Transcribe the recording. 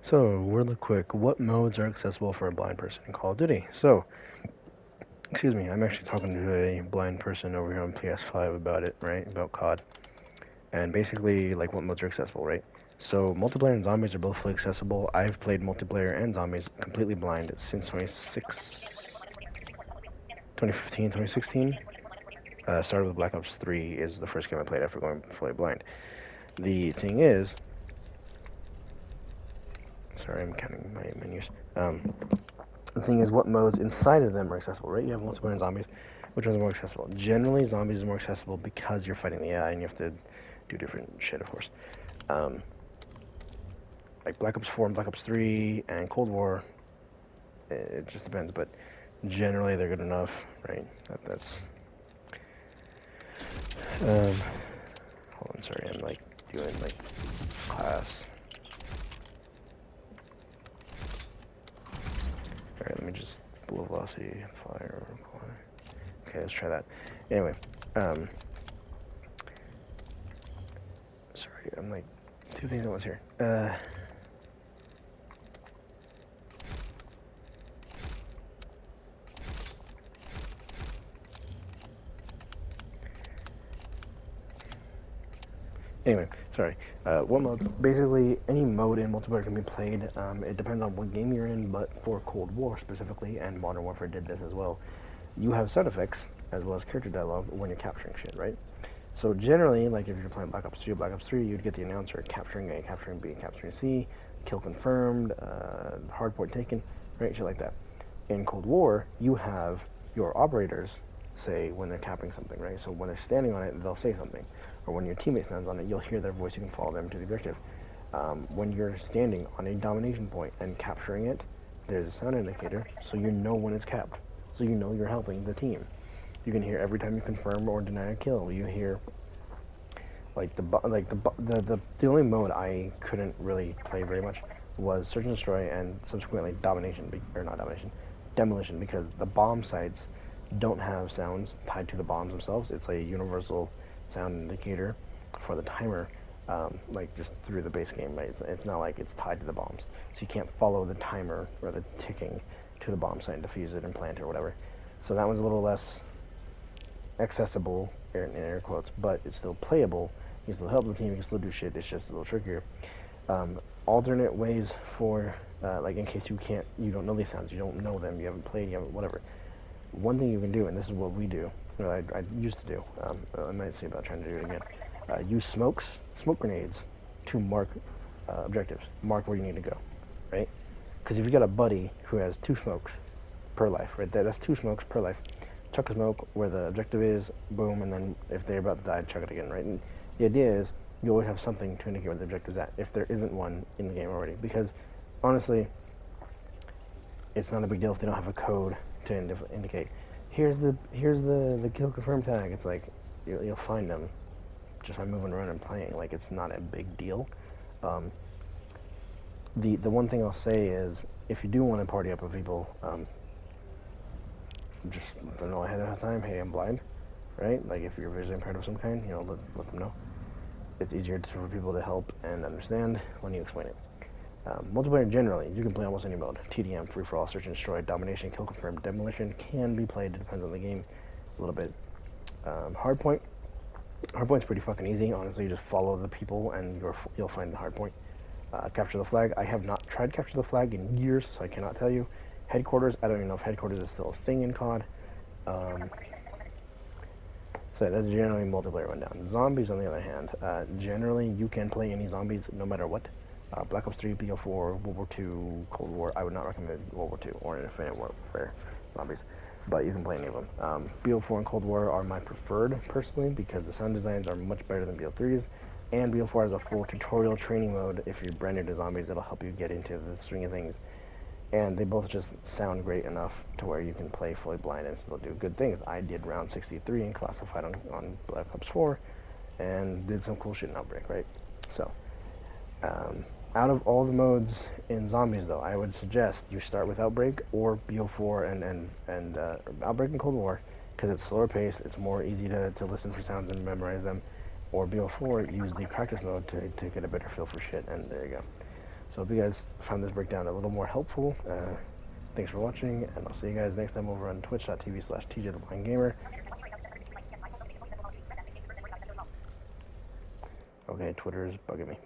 So, really quick, what modes are accessible for a blind person in Call of Duty? So, excuse me, I'm actually talking to a blind person over here on PS5 about it, right? About COD. And basically, like, what modes are accessible, right? So, multiplayer and zombies are both fully accessible. I've played multiplayer and zombies completely blind since 2015, 2016. Started with Black Ops 3 is the first game I played after going fully blind. The thing is, sorry, I'm counting my menus. The thing is, what modes inside of them are accessible, right? You have multiplayer and zombies. Which ones are more accessible? Generally, zombies are more accessible because you're fighting the AI and you have to do different shit, of course. Um, like Black Ops 4 and Black Ops 3 and Cold War, it just depends, but generally they're good enough, right? That's. Hold on, sorry, I'm like doing like class. Alright, let me just blow velocity, fire, okay, let's try that. Anyway, sorry, I'm like two things at once here. Anyway, sorry. What mode? Basically, any mode in multiplayer can be played. It depends on what game you're in, but for Cold War specifically, and Modern Warfare did this as well, you have sound effects as well as character dialogue when you're capturing shit, right? So generally, like if you're playing Black Ops 2, Black Ops 3, you'd get the announcer capturing A, capturing B, capturing C, kill confirmed, hardpoint taken, right? Shit like that. In Cold War, you have your operators say when they're capping something, right? So when they're standing on it, they'll say something. Or when your teammate stands on it, you'll hear their voice, you can follow them to the objective. When you're standing on a domination point and capturing it, there's a sound indicator, so you know when it's capped. So you know you're helping the team. You can hear every time you confirm or deny a kill. You hear like the only mode I couldn't really play very much was search and destroy and subsequently domination, or not domination, demolition, because the bomb sites don't have sounds tied to the bombs themselves. It's a universal sound indicator for the timer, like just through the base game, right? It's not like it's tied to the bombs, so you can't follow the timer or the ticking to the bomb site and defuse it and plant it or whatever. So that one's a little less accessible in air quotes, but it's still playable. You can still help the team, you can still do shit. It's just a little trickier. Alternate ways for like in case you don't know these sounds, you don't know them, you haven't played, you haven't whatever. One thing you can do, and this is what we do, or I used to do, I might see about trying to do it again, use smoke grenades to mark objectives, mark where you need to go, right? Because if you got a buddy who has 2 smokes per life, right, that's 2 smokes per life, chuck a smoke where the objective is, boom, and then if they're about to die, chuck it again, right? And the idea is you always have something to indicate where the objective's at, if there isn't one in the game already, because honestly, it's not a big deal if they don't have a code to indicate. Here's the kill confirm tag. It's like you'll find them just by moving around and playing. Like it's not a big deal. The one thing I'll say is if you do want to party up with people, just let them know ahead of time. Hey, I'm blind, right? Like if you're visually impaired of some kind, let them know. It's easier for people to help and understand when you explain it. Multiplayer generally, you can play almost any mode. TDM, free-for-all, search and destroy, domination, kill confirm, demolition can be played. It depends on the game a little bit. Hardpoint's pretty fucking easy. Honestly, you just follow the people and you'll find the hardpoint. Capture the flag. I have not tried capture the flag in years, so I cannot tell you. Headquarters, I don't even know if headquarters is still a thing in COD. So that's generally multiplayer rundown. Zombies, on the other hand, generally you can play any zombies no matter what. Black Ops 3, BO4, World War II, Cold War. I would not recommend World War II or Infinite Warfare zombies, but you can play any of them. BO4 and Cold War are my preferred, personally, because the sound designs are much better than BO3's, and BO4 has a full tutorial training mode. If you're brand new to zombies, that'll help you get into the swing of things. And they both just sound great enough to where you can play fully blind and still do good things. I did round 63 and classified on Black Ops 4, and did some cool shit in Outbreak, right? So, out of all the modes in zombies, though, I would suggest you start with Outbreak or BO4 and Outbreak and Cold War, because it's slower paced, it's more easy to listen for sounds and memorize them. Or BO4, use the practice mode to get a better feel for shit, and there you go. So if you guys found this breakdown a little more helpful, thanks for watching, and I'll see you guys next time over on twitch.tv/TJTheBlindGamer. Okay, Twitter is bugging me.